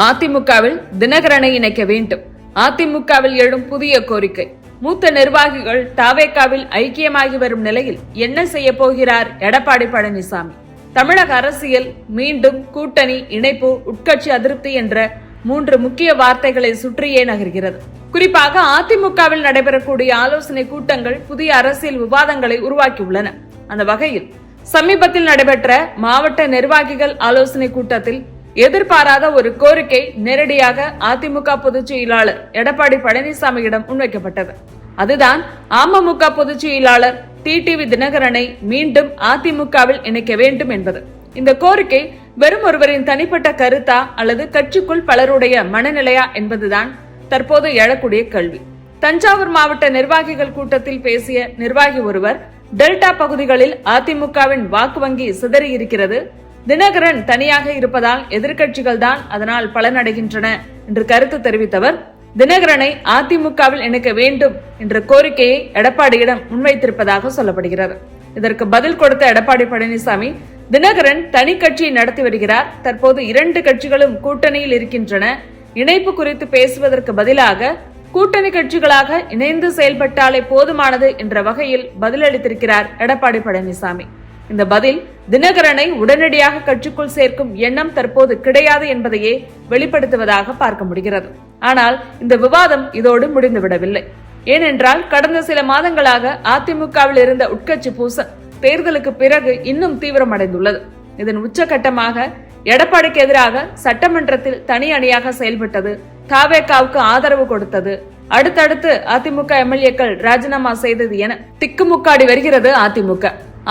அதிமுகவில் தினகரனை இணைக்க வேண்டும். அதிமுகவில் எழும் புதிய கோரிக்கை. மூத்த நிர்வாகிகள் தாவேகாவில் ஐக்கியமாகி வரும் நிலையில் என்ன செய்ய போகிறார் எடப்பாடி பழனிசாமி? தமிழக அரசியல் மீண்டும் கூட்டணி, இணைப்பு, உட்கட்சி அதிருப்தி என்ற 3 முக்கிய வார்த்தைகளை சுற்றியே நகர்கிறது. குறிப்பாக அதிமுகவில் நடைபெறக்கூடிய ஆலோசனை கூட்டங்கள் புதிய அரசியல் விவாதங்களை உருவாக்கியுள்ளன. அந்த வகையில் சமீபத்தில் நடைபெற்ற மாவட்ட நிர்வாகிகள் ஆலோசனை கூட்டத்தில் எதிர்பாராத ஒரு கோரிக்கை நேரடியாக அதிமுக பொதுச் செயலாளர் எடப்பாடி பழனிசாமியிடம் முன்வைக்கப்பட்டது. அதுதான் அமமுக பொதுச் செயலாளர் டிடிவி தினகரனை மீண்டும் அதிமுகவில் இணைக்க வேண்டும் என்பது. இந்த கோரிக்கை வெறும் ஒருவரின் தனிப்பட்ட கருத்தா அல்லது கட்சிக்குள் பலருடைய மனநிலையா என்பதுதான் தற்போது எழக்கூடிய கேள்வி. தஞ்சாவூர் மாவட்ட நிர்வாகிகள் கூட்டத்தில் பேசிய நிர்வாகி ஒருவர், டெல்டா பகுதிகளில் அதிமுகவின் வாக்கு வங்கி சிதறி இருக்கிறது, தினகரன் தனியாக இருப்பதால் எதிர்கட்சிகள் தான் அதனால் பலனடைகின்றன என்று கருத்து தெரிவித்தவர், தினகரனை அதிமுகவில் இணைக்க வேண்டும் என்ற கோரிக்கையை எடப்பாடியிடம் முன்வைத்திருப்பதாக சொல்லப்படுகிறது. இதற்கு பதில் கொடுத்த எடப்பாடி பழனிசாமி, தினகரன் தனி கட்சியை நடத்தி வருகிறார், தற்போது 2 கட்சிகளும் கூட்டணியில் இருக்கின்றன, இணைப்பு குறித்து பேசுவதற்கு பதிலாக கூட்டணி கட்சிகளாக இணைந்து செயல்பட்டாலே போதுமானது என்ற வகையில் பதிலளித்திருக்கிறார் எடப்பாடி பழனிசாமி. இந்த பதில் தினகரனை உடனடியாக கட்சிக்குள் சேர்க்கும் எண்ணம் தற்போது கிடையாது என்பதையே வெளிப்படுத்துவதாக பார்க்க முடிகிறது. ஆனால் இந்த விவாதம் இதோடு முடிந்துவிடவில்லை. ஏனென்றால் கடந்த சில மாதங்களாக அதிமுகவில் இருந்த உட்கட்சி பூசல் தேர்தலுக்கு பிறகு இன்னும் தீவிரமடைந்துள்ளது. இதன் உச்சகட்டமாக எடப்பாடிக்கு எதிராக சட்டமன்றத்தில் தனி அணியாக செயல்பட்டது, தாவேகாவுக்கு ஆதரவு கொடுத்தது, அடுத்தடுத்து அதிமுக எம்எல்ஏக்கள் ராஜினாமா செய்தது என திக்குமுக்காடி வருகிறது அதிமுக.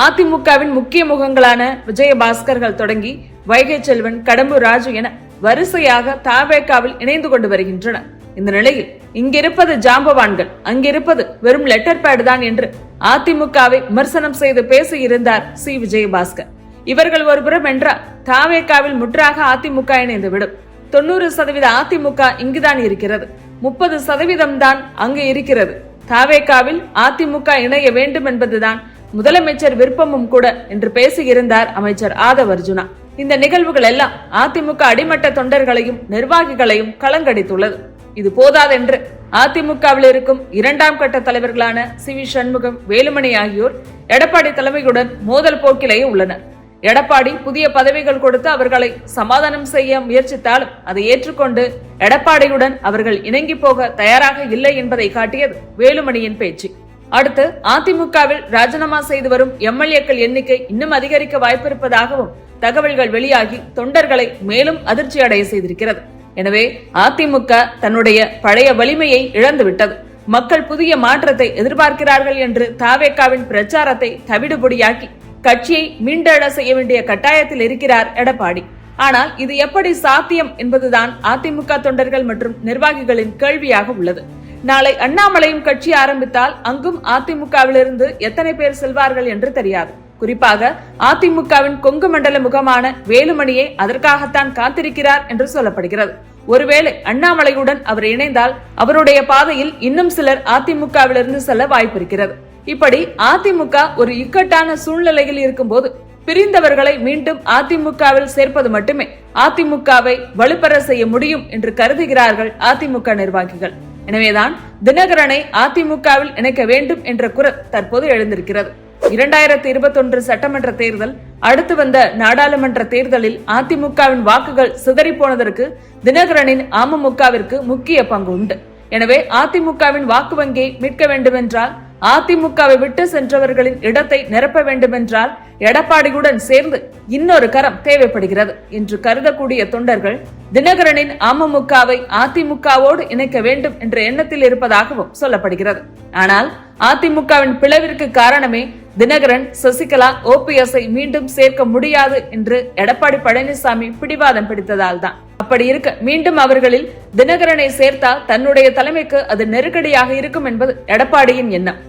அதிமுகவின் முக்கிய முகங்களான விஜயபாஸ்கர்கள் தொடங்கி வைகை செல்வன், கடம்பூர் ராஜு என வரிசையாக தாவேகாவில் இணைந்து கொண்டு வருகின்றனர். இந்த நிலையில் இங்கிருப்பது ஜாம்பவான்கள், அங்கிருப்பது வெறும் லெட்டர் பேடு தான் என்று அதிமுகவை விமர்சனம் செய்து பேசியிருந்தார் சி. விஜயபாஸ்கர். இவர்கள் ஒருபுறம் என்றால் தாவேகாவில் முற்றாக அதிமுக இணைந்துவிடும். 90% அதிமுக இங்குதான் இருக்கிறது, 30% தான் அங்கு இருக்கிறது. தாவேகாவில் அதிமுக இணைய வேண்டும் என்பதுதான் முதலமைச்சர் விருப்பமும் கூட என்று பேசியிருந்தார் அமைச்சர் ஆதவ் அர்ஜுனா. இந்த நிகழ்வுகள் எல்லாம் அதிமுக அடிமட்ட தொண்டர்களையும் நிர்வாகிகளையும் கலங்கடித்துள்ளது. இது போதாதென்று அதிமுகவில் இருக்கும் 2ஆம் கட்ட தலைவர்களான சி. வி. சண்முகம், வேலுமணி ஆகியோர் எடப்பாடி தலைமையுடன் மோதல் போக்கிலேயே உள்ளனர். எடப்பாடி புதிய பதவிகள் கொடுத்து அவர்களை சமாதானம் செய்ய முயற்சித்தாலும் அதை ஏற்றுக்கொண்டு எடப்பாடியுடன் அவர்கள் இணங்கி போக தயாராக இல்லை என்பதை காட்டியது வேலுமணியின் பேச்சு. அடுத்து அதிமுகவில் ராஜினாமா செய்து வரும் எம்எல்ஏக்கள் எண்ணிக்கை இன்னும் அதிகரிக்க வாய்ப்பிருப்பதாகவும் தகவல்கள் வெளியாகி தொண்டர்களை மேலும் அதிர்ச்சி அடைய செய்திருக்கிறது. எனவே அதிமுக தன்னுடைய பழைய வலிமையை இழந்துவிட்டது. மக்கள் புதிய மாற்றத்தை எதிர்பார்க்கிறார்கள் என்று தாவேகாவின் பிரச்சாரத்தை தவிடுபொடியாக்கி கட்சியை மீண்டெழ செய்ய வேண்டிய கட்டாயத்தில் இருக்கிறார் எடப்பாடி. ஆனால் இது எப்படி சாத்தியம் என்பதுதான் அதிமுக தொண்டர்கள் மற்றும் நிர்வாகிகளின் கேள்வியாக உள்ளது. நாளை அண்ணாமலையும் கட்சி ஆரம்பித்தால் அங்கும் அதிமுகவிலிருந்து எத்தனை பேர் செல்வார்கள் என்று தெரியாது. குறிப்பாக அதிமுகவின் கொங்கு மண்டல முகமான வேலுமணியை அதற்காகத்தான் காத்திருக்கிறார் என்று சொல்லப்படுகிறது. ஒருவேளை அண்ணாமலையுடன் அவர் இணைந்தால் அவருடைய பாதையில் இன்னும் சிலர் அதிமுகவிலிருந்து செல்ல வாய்ப்பிருக்கிறது. இப்படி அதிமுக ஒரு இக்கட்டான சூழ்நிலையில் இருக்கும் போது பிரிந்தவர்களை மீண்டும் அதிமுகவில் சேர்ப்பது மட்டுமே அதிமுகவை வலுப்பெற செய்ய முடியும் என்று கருதுகிறார்கள் அதிமுக நிர்வாகிகள். எனவேதான் தினகரனை அதிமுகவில் இணைக்க வேண்டும் என்ற குரல் தற்போது எழுந்திருக்கிறது. 2021 சட்டமன்ற தேர்தல், அடுத்து வந்த நாடாளுமன்ற தேர்தலில் அதிமுகவின் வாக்குகள் சிதறி போனதற்கு தினகரனின் அமமுகவிற்கு முக்கிய பங்கு உண்டு. எனவே அதிமுகவின் வாக்கு வங்கியை மீட்க வேண்டுமென்றால், அதிமுகவை விட்டு சென்றவர்களின் இடத்தை நிரப்ப வேண்டுமென்றால் எடப்பாடியுடன் சேர்ந்து இன்னொரு கரம் தேவைப்படுகிறது என்று கருதக்கூடிய தொண்டர்கள் தினகரனின் அமமுகவை அதிமுகவோடு இணைக்க வேண்டும் என்ற எண்ணத்தில் இருப்பதாகவும் சொல்லப்படுகிறது. ஆனால் அதிமுகவின் பிளவிற்கு காரணமே தினகரன், சசிகலா, ஓபிஎஸ்ஐ மீண்டும் சேர்க்க முடியாது என்று எடப்பாடி பழனிசாமி பிடிவாதம் பிடித்ததால் தான். அப்படி இருக்க மீண்டும் அவர்களில் தினகரனை சேர்த்தால் தன்னுடைய தலைமைக்கு அது நெருக்கடியாக இருக்கும் என்பது எடப்பாடியின் எண்ணம்.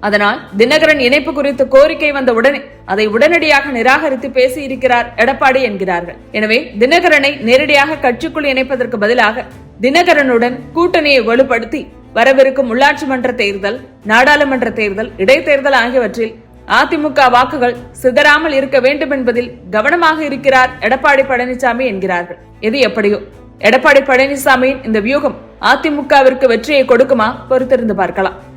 அதனால் தினகரன் இணைப்பு குறித்து கோரிக்கை வந்த உடனே அதை உடனடியாக நிராகரித்து பேசியிருக்கிறார் எடப்பாடி என்கிறார்கள். எனவே தினகரனை நேரடியாக கட்சிக்குள் இணைப்பதற்கு பதிலாக தினகரனுடன் கூட்டணியை வலுப்படுத்தி வரவிருக்கும் உள்ளாட்சி மன்ற தேர்தல், நாடாளுமன்ற தேர்தல், இடைத்தேர்தல் ஆகியவற்றில் அதிமுக வாக்குகள் சிதறாமல் இருக்க வேண்டும் என்பதில் கவனமாக இருக்கிறார் எடப்பாடி பழனிசாமி என்கிறார்கள். எது எப்படியோ எடப்பாடி பழனிசாமியின் இந்த வியூகம் அதிமுகவிற்கு வெற்றியை கொடுக்குமா? பொறுத்திருந்து பார்க்கலாம்.